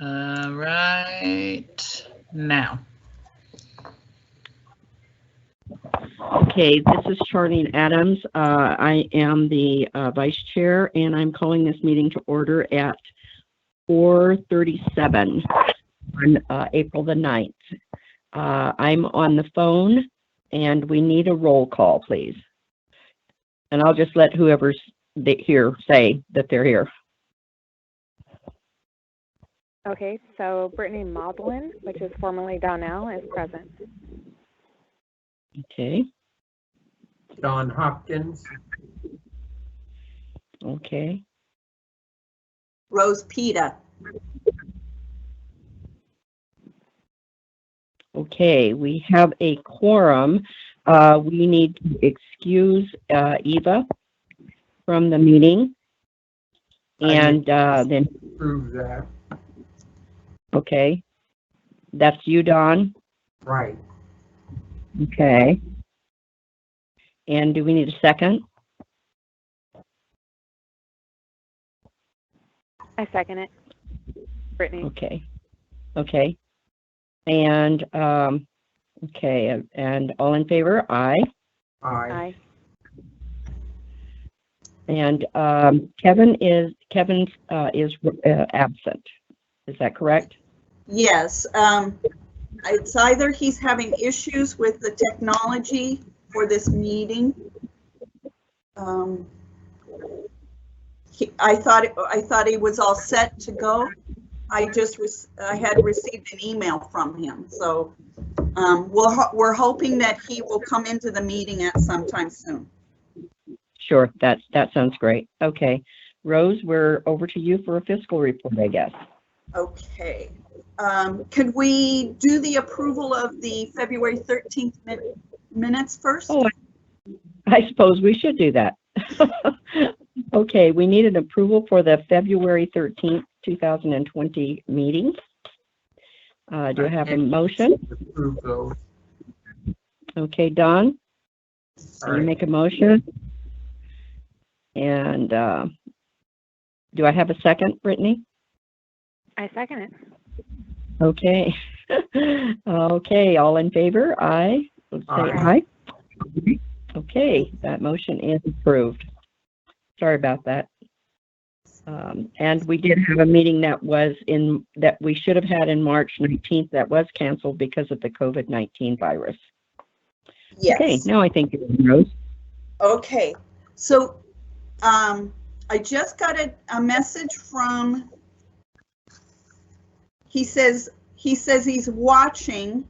Right now. Okay, this is Charlene Adams. I am the vice chair, and I'm calling this meeting to order at 4:37 on April the 9th. I'm on the phone, and we need a roll call, please. And I'll just let whoever's here say that they're here. Okay, so Brittany Maudlin, which is formerly Donnell, is present. Okay. Don Hopkins. Okay. Rose Pita. Okay, we have a quorum. We need to excuse Eva from the meeting. And then, Prove that. okay, that's you, Don? Right. Okay. And do we need a second? I second it. Brittany. Okay. Okay. And, okay, and all in favor? Aye. Aye. Aye. And Kevin is absent. Is that correct? Yes. It's either he's having issues with the technology for this meeting. I thought he was all set to go. I had received an email from him, so we're hoping that he will come into the meeting at some time soon. Sure, that sounds great. Okay, Rose, we're over to you for a fiscal report, I guess. Okay. Could we do the approval of the February 13th minutes first? Oh, I suppose we should do that. Okay, we need an approval for the February 13th, 2020 meeting. Do I have a motion? Approve those. Okay, Don, All you right. make a motion. And do I have a second, Brittany? I second it. Okay. Okay, all in favor? Aye. Let's say Aye. aye. Okay, that motion is approved. Sorry about that. And we did have a meeting that we should have had in March 19th that was canceled because of the COVID-19 virus. Yes. Okay, now I think you're on, Rose. Okay. So I just got a message from, he says he's watching,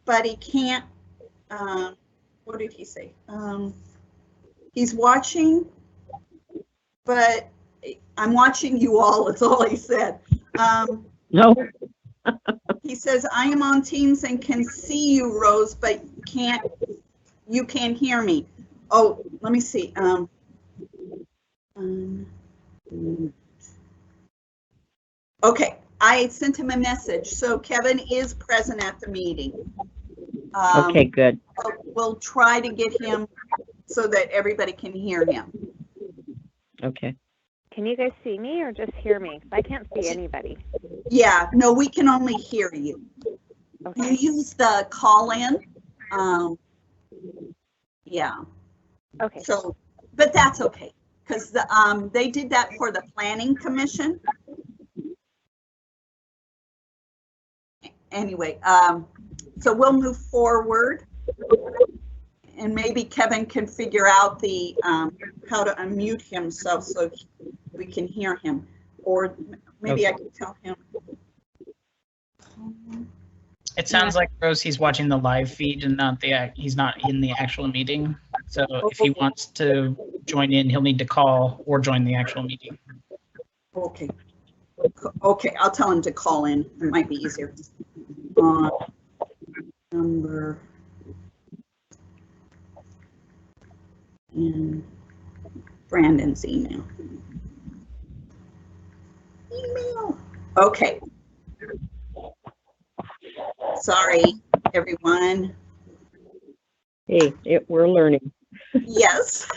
but he can't, what did he say? He's watching, but I'm watching you all, that's all he said. No. He says, I am on Teams and can see you, Rose, but you can't hear me. Oh, let me see. Okay, I sent him a message. So Kevin is present at the meeting. Okay, good. We'll try to get him so that everybody can hear him. Okay. Can you guys see me or just hear me? I can't see anybody. Yeah, no, we can only hear you. Okay. You use the call-in. Yeah. Okay. So, but that's okay, because they did that for the Planning Commission. Anyway, so we'll move forward, and maybe Kevin can figure out the how to unmute himself so we can hear him, or maybe I can tell him. It sounds like, Rose, he's watching the live feed and he's not in the actual meeting. So if he wants to join in, he'll need to call or join the actual meeting. Okay. Okay, I'll tell him to call in. It might be easier. Number and Brandon's email. Okay. Sorry, everyone. Hey, we're learning. Yes.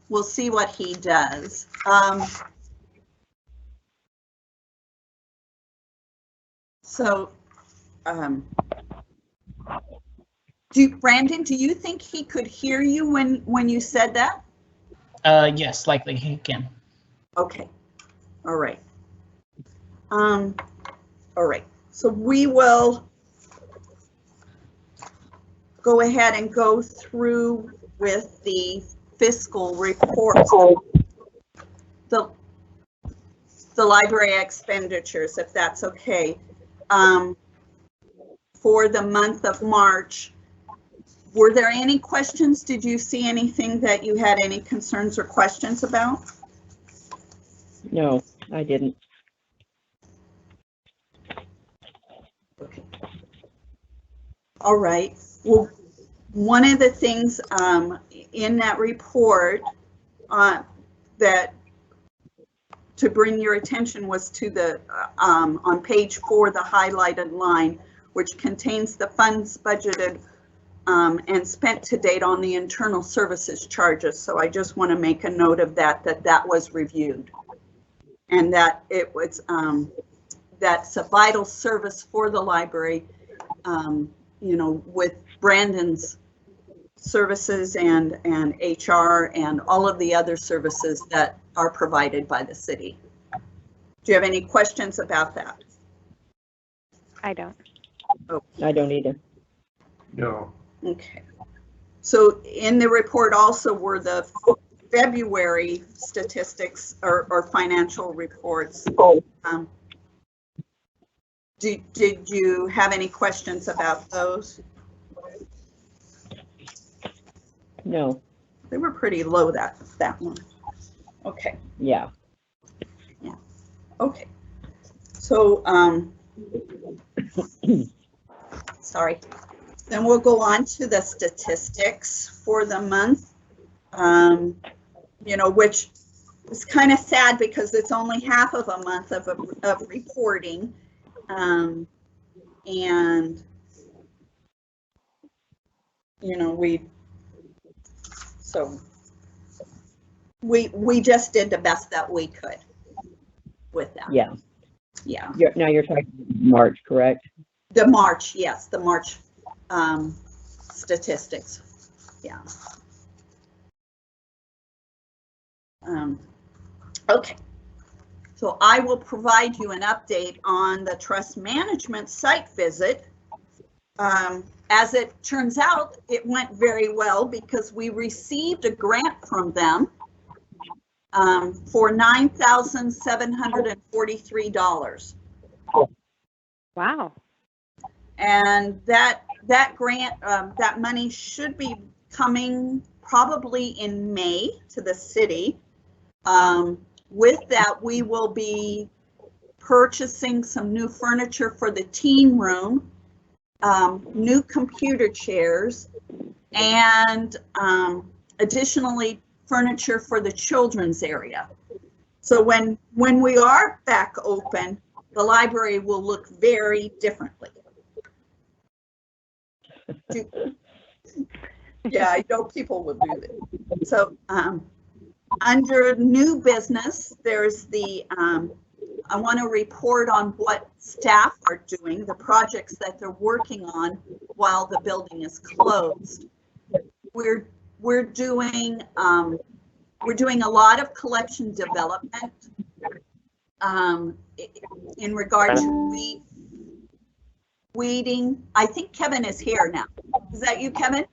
we'll see what he does. Brandon, do you think he could hear you when you said that? Yes, likely he can. Okay. All right. All right. So we will go ahead and go through with the fiscal reports, the library expenditures, if that's okay. For the month of March, were there any questions? Did you see anything that you had any concerns or questions about? No, I didn't. Okay. All right. Well, one of the things in that report that to bring your attention was to the on page 4, the highlighted line, which contains the funds budgeted and spent to date on the internal services charges. So I just want to make a note of that was reviewed, and that it was that's a vital service for the library, you know, with Brandon's services and HR and all of the other services that are provided by the city. Do you have any questions about that? I don't. Oh. I don't either. No. Okay. So in the report also were the February statistics or financial reports. Did you have any questions about those? No. They were pretty low that one. Okay. Yeah. Yeah. Okay. So sorry. Then we'll go on to the statistics for the month. You know, which is kind of sad because it's only half of a month of reporting. And you know, we just did the best that we could with that. Yeah. Yeah. Now you're talking March, correct? The March, yes, the March statistics. Yeah. Okay. So I will provide you an update on the trust management site visit. As it turns out, it went very well because we received a grant from them for $9,743. Wow. And that grant, that money should be coming probably in May to the city. With that, we will be purchasing some new furniture for the teen room, new computer chairs, and additionally furniture for the children's area. So when we are back open, the library will look very differently. Yeah, I know people will do that. So under new business, there's the, I want to report on what staff are doing, the projects that they're working on while the building is closed. We're doing a lot of collection development in regard to weeding. I think Kevin is here now. Is that you, Kevin?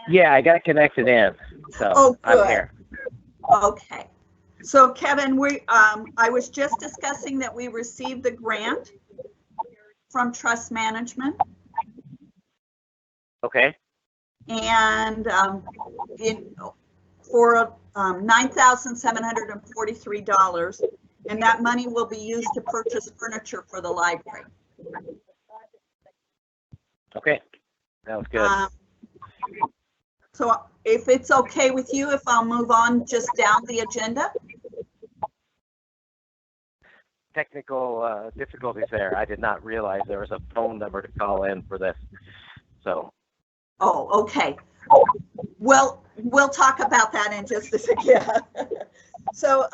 Yeah, I got connected in, so Oh, good. I'm here. Okay. So Kevin, I was just discussing that we received the grant from Trust Management. Okay. And for $9,743, and that money will be used to purchase furniture for the library. Okay, sounds good. So if it's okay with you, if I'll move on just down the agenda? Technical difficulties there. I did not realize there was a phone number to call in for this. So. Oh, okay. Well, we'll talk about that in just a second. So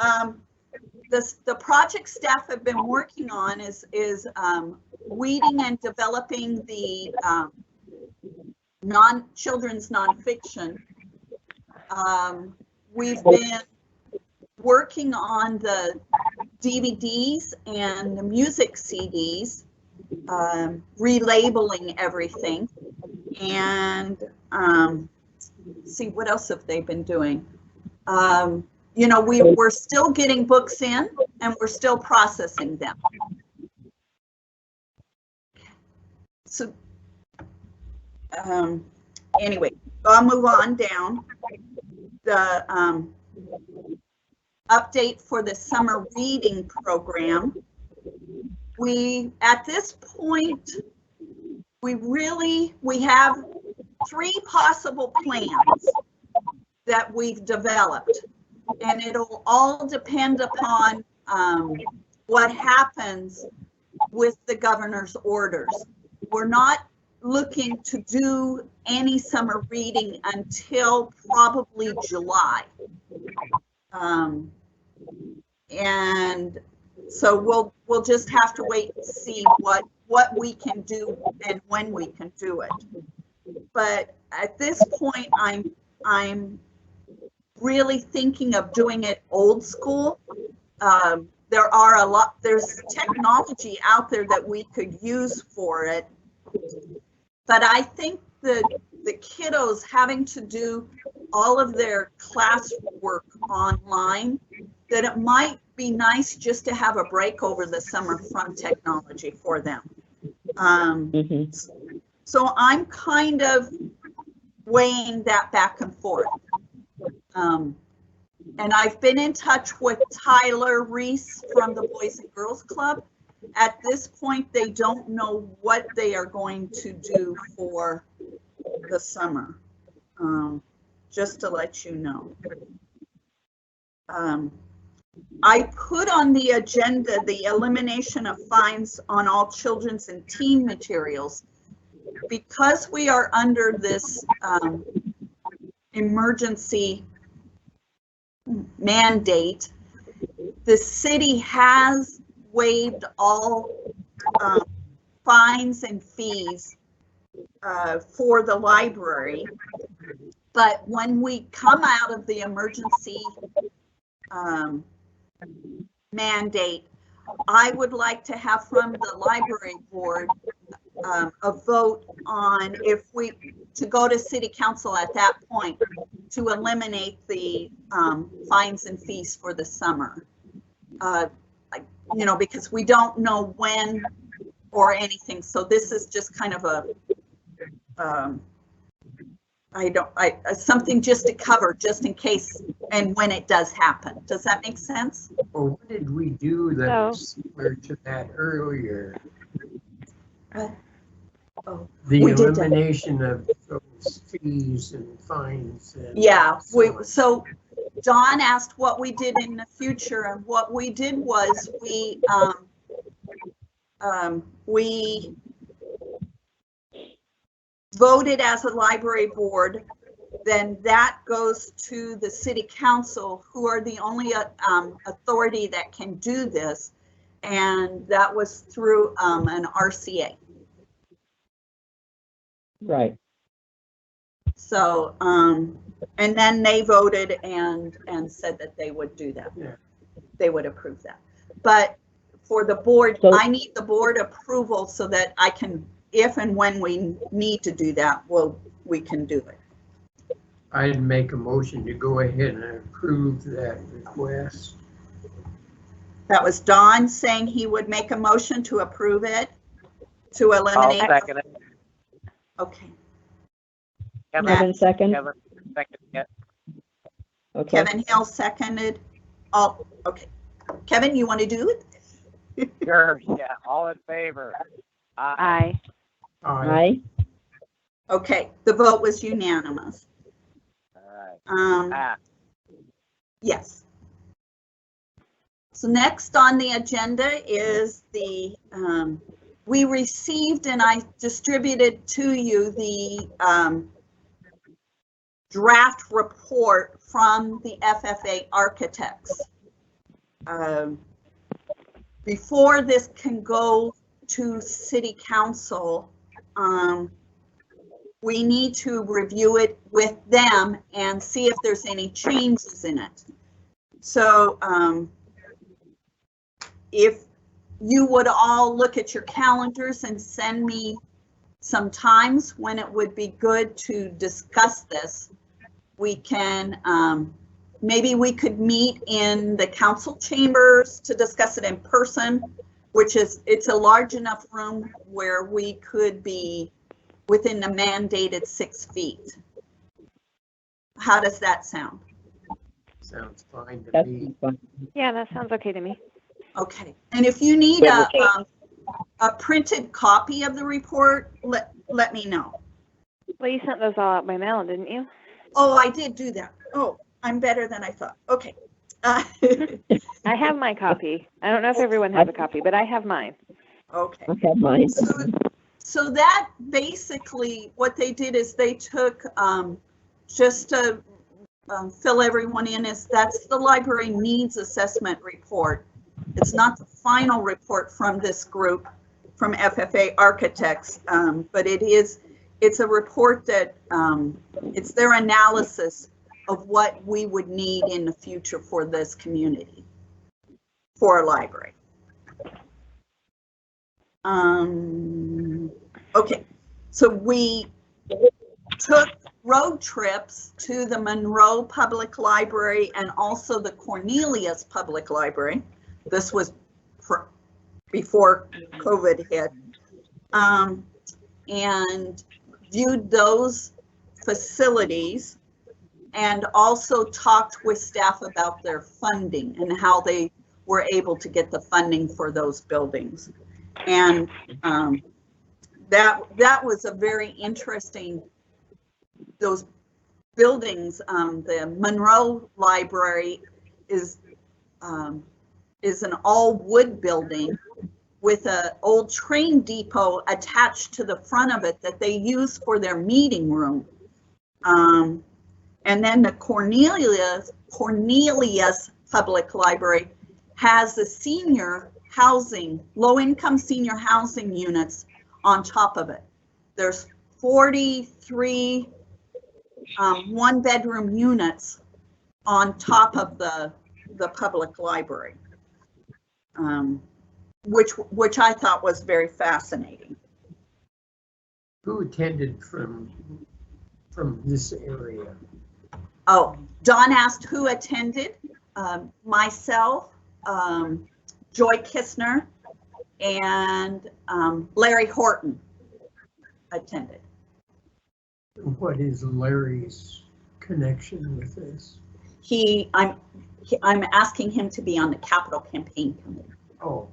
the project staff have been working on is weeding and developing the children's nonfiction. We've been working on the DVDs and the music CDs, relabeling everything, and see what else have they been doing. You know, we're still getting books in and we're still processing them. So anyway, I'll move on down. The update for the summer reading program. At this point, we have 3 possible plans that we've developed, and it'll all depend upon what happens with the governor's orders. We're not looking to do any summer reading until probably July. And so we'll just have to wait and see what we can do and when we can do it. But at this point, I'm really thinking of doing it old school. There's technology out there that we could use for it. But I think the kiddos having to do all of their classwork online, that it might be nice just to have a break over the summer from technology for them. So I'm kind of weighing that back and forth. And I've been in touch with Tyler Reese from the Boys and Girls Club. At this point, they don't know what they are going to do for the summer, just to let you know. I put on the agenda the elimination of fines on all children's and teen materials. Because we are under this emergency mandate, the city has waived all fines and fees for the library. But when we come out of the emergency mandate, I would like to have from the library board a vote on to go to city council at that point to eliminate the fines and fees for the summer. You know, because we don't know when or anything. So this is just kind of something just to cover, just in case and when it does happen. Does that make sense? Well, what did we do that was similar to that earlier? The elimination of those fees and fines. Yeah, so Don asked what we did in the future, and what we did was we voted as a library board. Then that goes to the city council, who are the only authority that can do this, and that was through an RCA. Right. So, and then they voted and said that they would do that. Yeah. They would approve that. But for the board, So, I need the board approval so that I can, if and when we need to do that, we can do it. I'd make a motion to go ahead and approve that request. That was Don saying he would make a motion to approve it, to eliminate. I'll second it. Okay. Kevin second. Kevin, second, yeah. Okay. Kevin Hill seconded. All okay. Kevin, you want to do it? Sure, yeah, all in favor? Aye. Aye. Okay, the vote was unanimous. All right. Yes. So next on the agenda is the, we received and I distributed to you the draft report from the FFA architects. Before this can go to City Council, we need to review it with them and see if there's any changes in it. So if you would all look at your calendars and send me some times when it would be good to discuss this, we can, maybe we could meet in the council chambers to discuss it in person, which is, it's a large enough room where we could be within the mandated 6 feet. How does that sound? Sounds fine to That's me. fine. Yeah, that sounds okay to me. Okay, and if you need a printed copy of the report, let me know. Well, you sent those all out by mail, didn't you? Oh, I did do that. Oh, I'm better than I thought. Okay. I have my copy. I don't know if everyone has a copy, but I have mine. Okay. I have mine. So that basically what they did is they took, just to fill everyone in, is that's the library needs assessment report. It's not the final report from this group, from FFA Architects, but it's a report that it's their analysis of what we would need in the future for this community, for a library. Okay, so we took road trips to the Monroe Public Library and also the Cornelius Public Library. This was before COVID hit, and viewed those facilities and also talked with staff about their funding and how they were able to get the funding for those buildings. And that was a very interesting, those buildings. The Monroe Library is an all wood building with an old train depot attached to the front of it that they use for their meeting room. And then the Cornelius Public Library has the senior housing, low-income senior housing units on top of it. There's 43 one-bedroom units on top of the public library, which I thought was very fascinating. Who attended from this area? Oh, Don asked who attended. Myself, Joy Kistner, and Larry Horton attended. What is Larry's connection with this? I'm asking him to be on the capital campaign committee. Oh,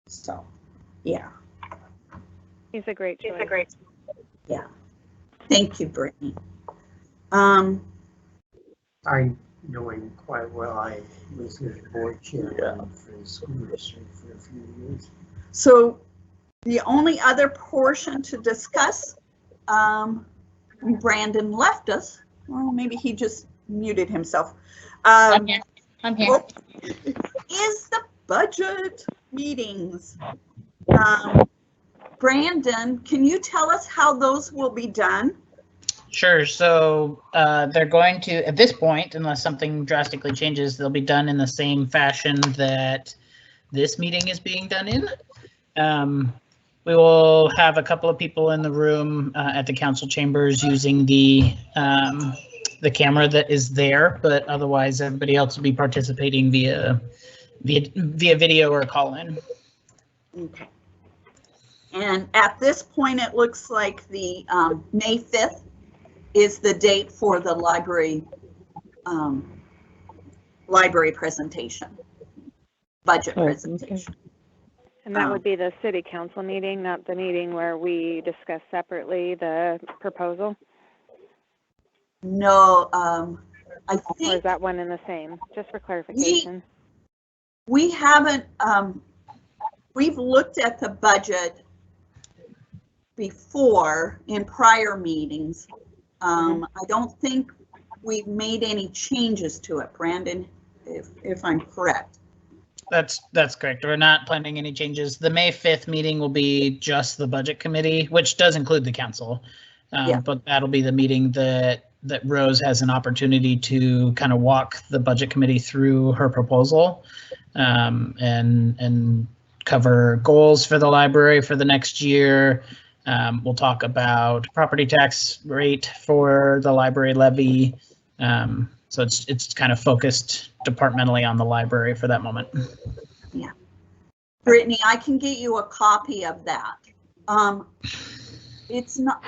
So, yeah. He's a great choice. Yeah. Thank you, Brittany. I know him quite well. I was his board chairman for the school district for a few years. So the only other portion to discuss, Brandon left us. Well, maybe he just muted himself. I'm here. I'm here. Is the budget meetings. Brandon, can you tell us how those will be done? Sure. So they're going to, at this point, unless something drastically changes, they'll be done in the same fashion that this meeting is being done in. We will have a couple of people in the room at the council chambers using the camera that is there, but otherwise everybody else will be participating via video or call-in. Okay. And at this point, it looks like the May 5th is the date for the library presentation, budget presentation. And that would be the city council meeting, not the meeting where we discuss separately the proposal? No, I Or think is that one in the same? Just for clarification. we haven't, we've looked at the budget before in prior meetings. I don't think we've made any changes to it, Brandon, if I'm correct. That's correct. We're not planning any changes. The May 5th meeting will be just the budget committee, which does include the council. Yeah. But that'll be the meeting that Rose has an opportunity to kind of walk the budget committee through her proposal, and cover goals for the library for the next year. We'll talk about property tax rate for the library levy. So it's kind of focused departmentally on the library for that moment. Yeah. Brittany, I can get you a copy of that. It's not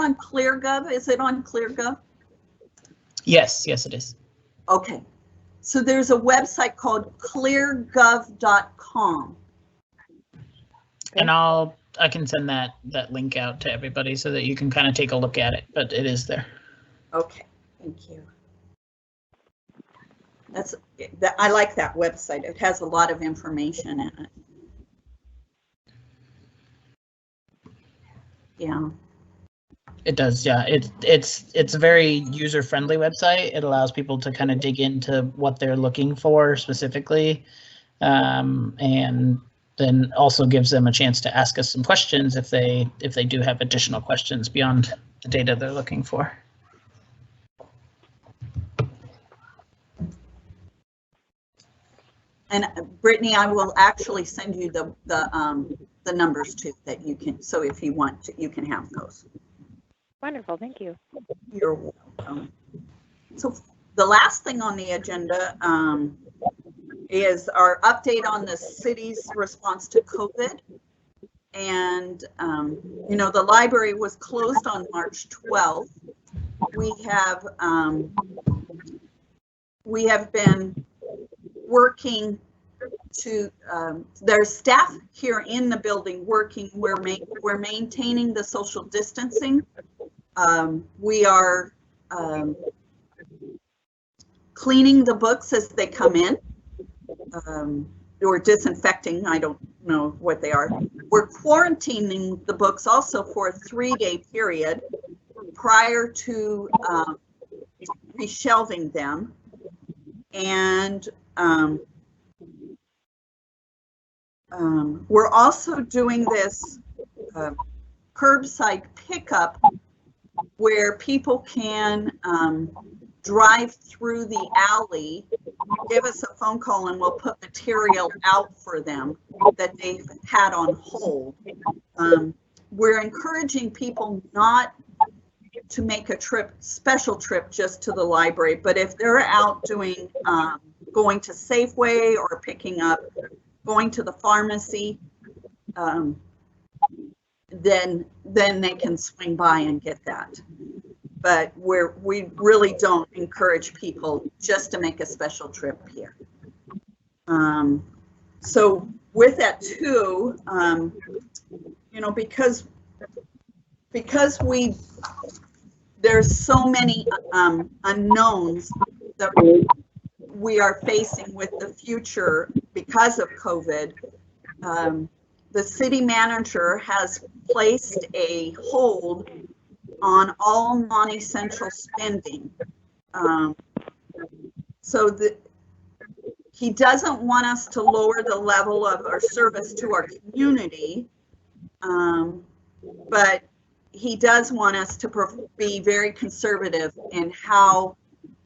on ClearGov. Is it on ClearGov? Yes, it is. Okay. So there's a website called cleargov.com. And I can send that link out to everybody so that you can kind of take a look at it, but it is there. Okay, thank you. I like that website. It has a lot of information in it. Yeah. It does, yeah. It's a very user-friendly website. It allows people to kind of dig into what they're looking for specifically, and then also gives them a chance to ask us some questions if they do have additional questions beyond the data they're looking for. And Brittany, I will actually send you the numbers too that you can. So if you want to, you can have those. Wonderful, thank you. You're welcome. So the last thing on the agenda is our update on the city's response to COVID. And, you know, the library was closed on March 12th. We have been working to, there's staff here in the building working. We're maintaining the social distancing. We are cleaning the books as they come in, or disinfecting. I don't know what they are. We're quarantining the books also for a 3-day period prior to reshelving them. And we're also doing this curbside pickup where people can drive through the alley, give us a phone call, and we'll put material out for them that they've had on hold. We're encouraging people not to make a special trip just to the library, but if they're out doing, going to Safeway or picking up, going to the pharmacy, then they can swing by and get that. But we really don't encourage people just to make a special trip here. So with that too, you know, because there's so many unknowns that we are facing with the future because of COVID, the city manager has placed a hold on all non-essential spending. So that he doesn't want us to lower the level of our service to our community, but he does want us to be very conservative in how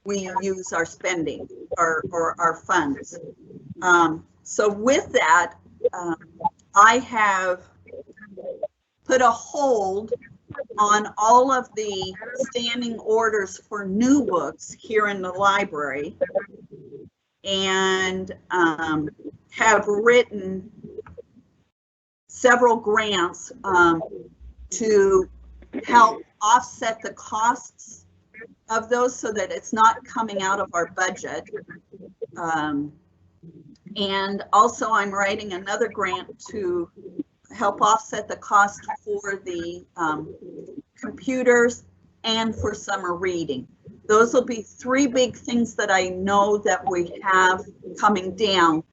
we use our spending or our funds. So with that, I have put a hold on all of the standing orders for new books here in the library, and have written several grants to help offset the costs of those so that it's not coming out of our budget. And also I'm writing another grant to help offset the cost for the computers and for summer reading. Those will be 3 big things that I know that we have coming down,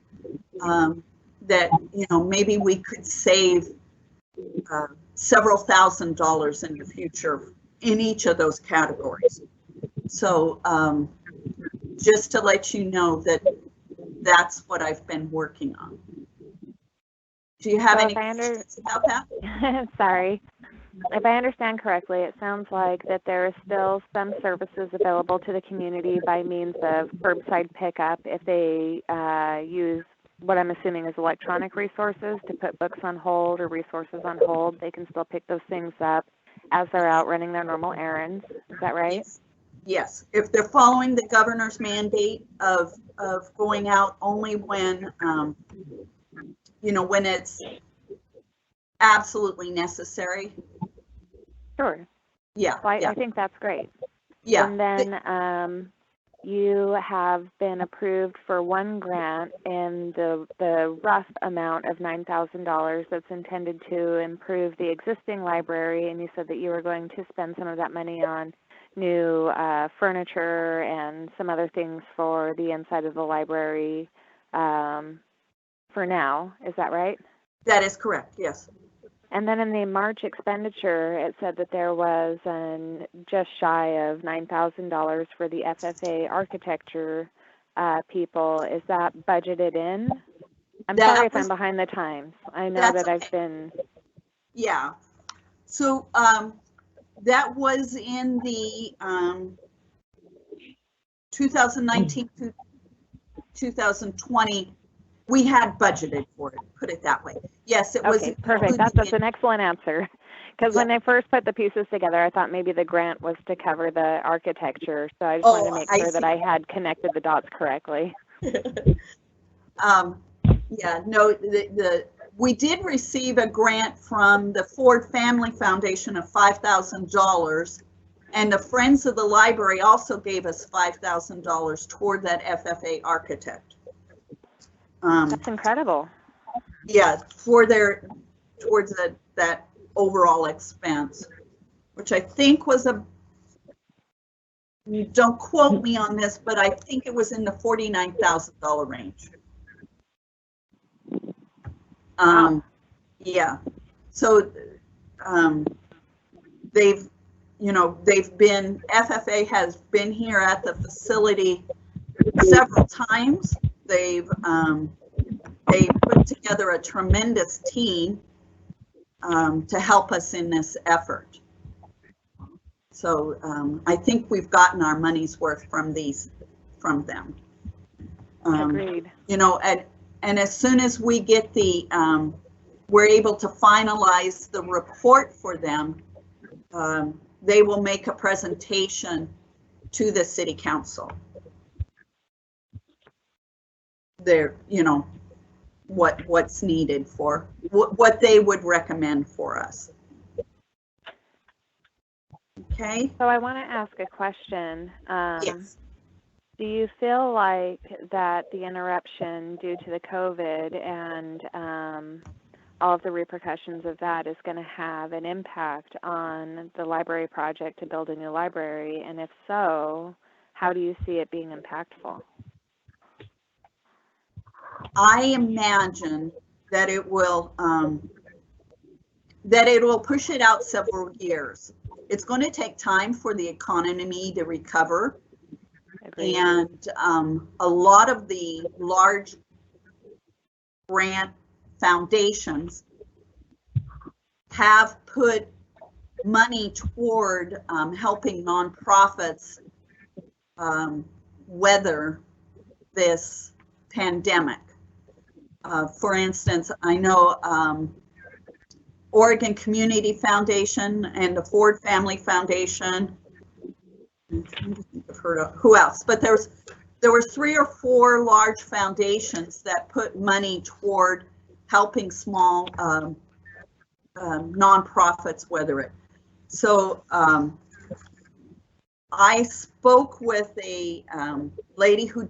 that, you know, maybe we could save several $1,000s in the future in each of those categories. So just to let you know that that's what I've been working on. Do you have So any if I questions about that? Sorry. If I understand correctly, it sounds like that there is still some services available to the community by means of curbside pickup if they use what I'm assuming is electronic resources to put books on hold or resources on hold. They can still pick those things up as they're out running their normal errands. Is that right? Yes. Yes. If they're following the governor's mandate of going out only when, you know, when it's absolutely necessary. Sure. Yeah. Well, Yeah. I think that's great. Yeah. And then you have been approved for one grant in the rough amount of $9,000 that's intended to improve the existing library, and you said that you were going to spend some of that money on new furniture and some other things for the inside of the library for now. Is that right? That is correct. Yes. And then in the March expenditure, it said that there was just shy of $9,000 for the FFA architecture people. Is that budgeted in? I'm sorry if I'm behind the times. I know that I've been. Yeah. So that was in the 2019 to 2020. We had budgeted for it, put it that way. Yes, it was. Okay, perfect. That's an excellent answer. Because when I first put the pieces together, I thought maybe the grant was to cover the architecture. So I just wanted to make sure that I had connected the dots correctly. Yeah, no, we did receive a grant from the Ford Family Foundation of $5,000, and the Friends of the Library also gave us $5,000 toward that FFA architect. That's incredible. Yeah, towards that overall expense, which I think was don't quote me on this, but I think it was in the $49,000 range. Yeah, so FFA has been here at the facility several times. They put together a tremendous team to help us in this effort. So I think we've gotten our money's worth from them. Agreed. You know, and as soon as we get we're able to finalize the report for them, they will make a presentation to the city council. What's needed for what they would recommend for us. Okay. So I want to ask a question. Yes. Do you feel like that the interruption due to the COVID and all of the repercussions of that is going to have an impact on the library project to build a new library? And if so, how do you see it being impactful? I imagine that it will push it out several years. It's going to take time for the economy to recover. Agreed. And a lot of the large grant foundations have put money toward helping nonprofits weather this pandemic. For instance, I know Oregon Community Foundation and the Ford Family Foundation. I'm trying to think of who else, but there were 3 or 4 large foundations that put money toward helping small nonprofits weather it. So I spoke with a lady who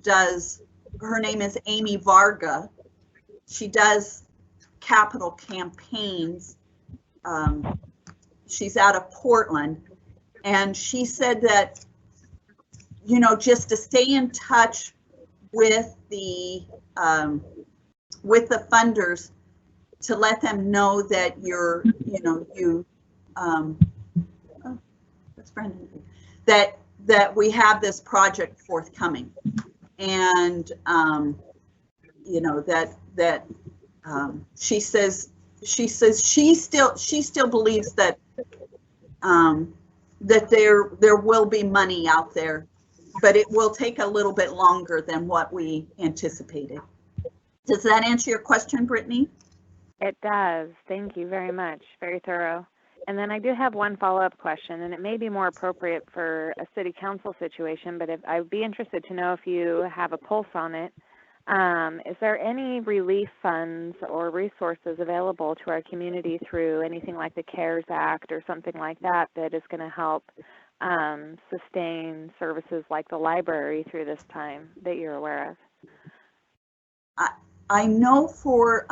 her name is Amy Varga. She does capital campaigns. She's out of Portland, and she said that, you know, just to stay in touch with the funders, to let them know that that that we have this project forthcoming. And, you know, she says she still believes that that there will be money out there, but it will take a little bit longer than what we anticipated. Does that answer your question, Brittany? It does. Thank you very much. Very thorough. And then I do have one follow-up question, and it may be more appropriate for a city council situation, but I'd be interested to know if you have a pulse on it. Is there any relief funds or resources available to our community through anything like the CARES Act or something like that that is going to help sustain services like the library through this time that you're aware of? I know for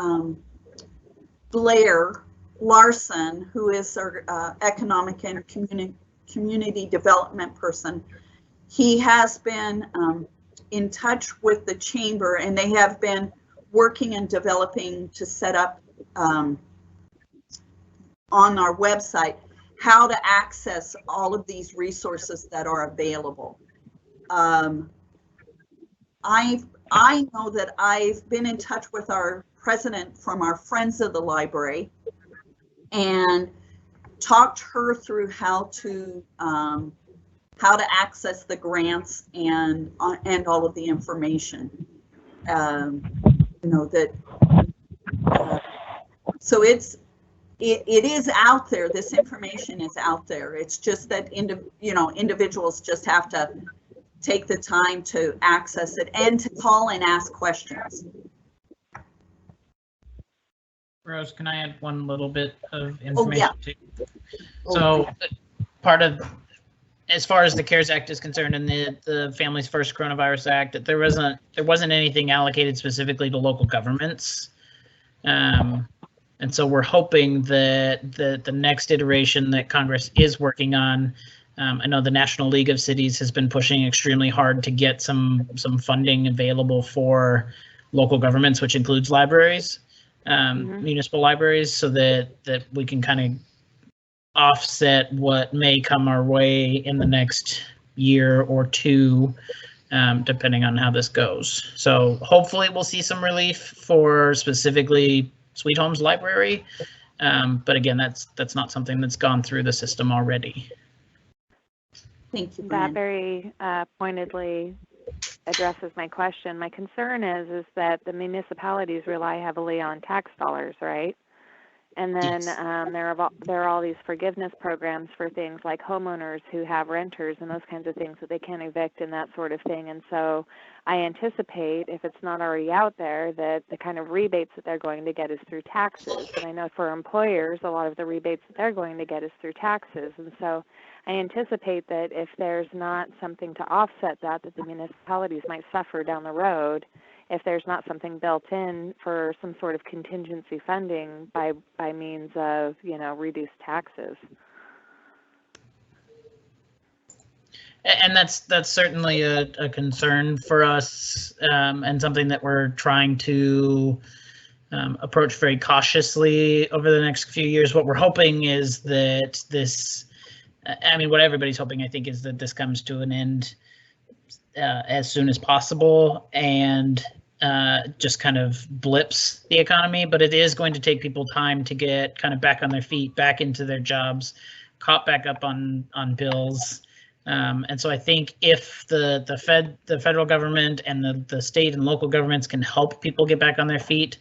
Blair Larson, who is our economic and community development person, he has been in touch with the chamber, and they have been working and developing to set up on our website how to access all of these resources that are available. I know that I've been in touch with our president from our Friends of the Library and talked her through how to access the grants and all of the information. You know that. So it is out there. This information is out there. It's just that individuals just have to take the time to access it and to call and ask questions. Rose, can I add one little bit of information? Oh, yeah. So part of, as far as the CARES Act is concerned and the Families First Coronavirus Act, there wasn't anything allocated specifically to local governments. And so we're hoping that the next iteration that Congress is working on, I know the National League of Cities has been pushing extremely hard to get some funding available for local governments, which includes libraries, municipal libraries, so that we can kind of offset what may come our way in the next year or two, depending on how this goes. So hopefully we'll see some relief for specifically Sweet Homes Library, but again, that's not something that's gone through the system already. Thank you, That Brian. very pointedly addresses my question. My concern is that the municipalities rely heavily on tax dollars, right? And then Yes. there are all these forgiveness programs for things like homeowners who have renters and those kinds of things that they can't evict and that sort of thing. And so I anticipate, if it's not already out there, that the kind of rebates that they're going to get is through taxes. And I know for employers, a lot of the rebates that they're going to get is through taxes. And so I anticipate that if there's not something to offset that the municipalities might suffer down the road, if there's not something built in for some sort of contingency funding by means of, reduced taxes. And that's certainly a concern for us, and something that we're trying to approach very cautiously over the next few years. What we're hoping is that what everybody's hoping, I think, is that this comes to an end as soon as possible and just kind of blips the economy, but it is going to take people time to get kind of back on their feet, back into their jobs, caught back up on bills. And so I think if the federal government and the state and local governments can help people get back on their feet,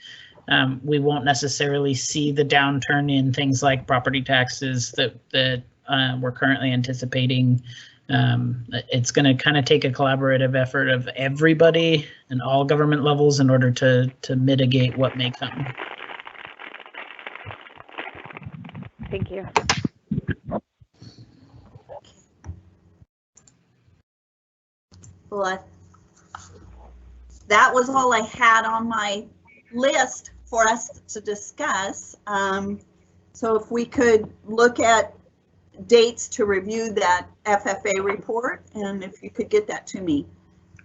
we won't necessarily see the downturn in things like property taxes that we're currently anticipating. It's going to kind of take a collaborative effort of everybody and all government levels in order to mitigate what may come. Thank you. Well, that was all I had on my list for us to discuss. So if we could look at dates to review that FFA report, and if you could get that to me.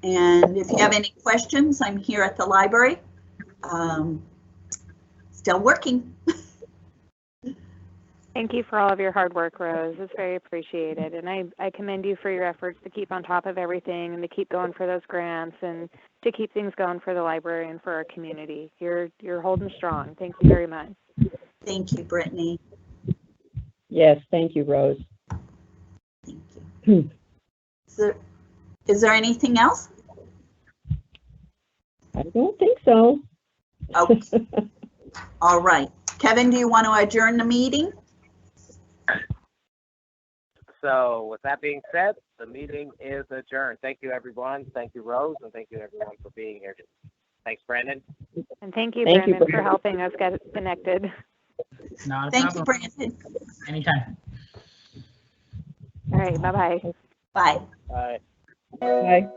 And if you have any questions, I'm here at the library. Still working. Thank you for all of your hard work, Rose. It's very appreciated. And I commend you for your efforts to keep on top of everything and to keep going for those grants and to keep things going for the library and for our community. You're holding strong. Thank you very much. Thank you, Brittany. Yes, thank you, Rose. Thank you. Is there anything else? I don't think so. Okay. All right. Kevin, do you want to adjourn the meeting? So with that being said, the meeting is adjourned. Thank you, everyone. Thank you, Rose, and thank you, everyone, for being here. Thanks, Brandon. And thank you, Thank you, Brandon, for Brandon. helping us get connected. Not a Thank you, problem. Brandon. Anytime. All right, bye-bye. Bye. Bye. Bye.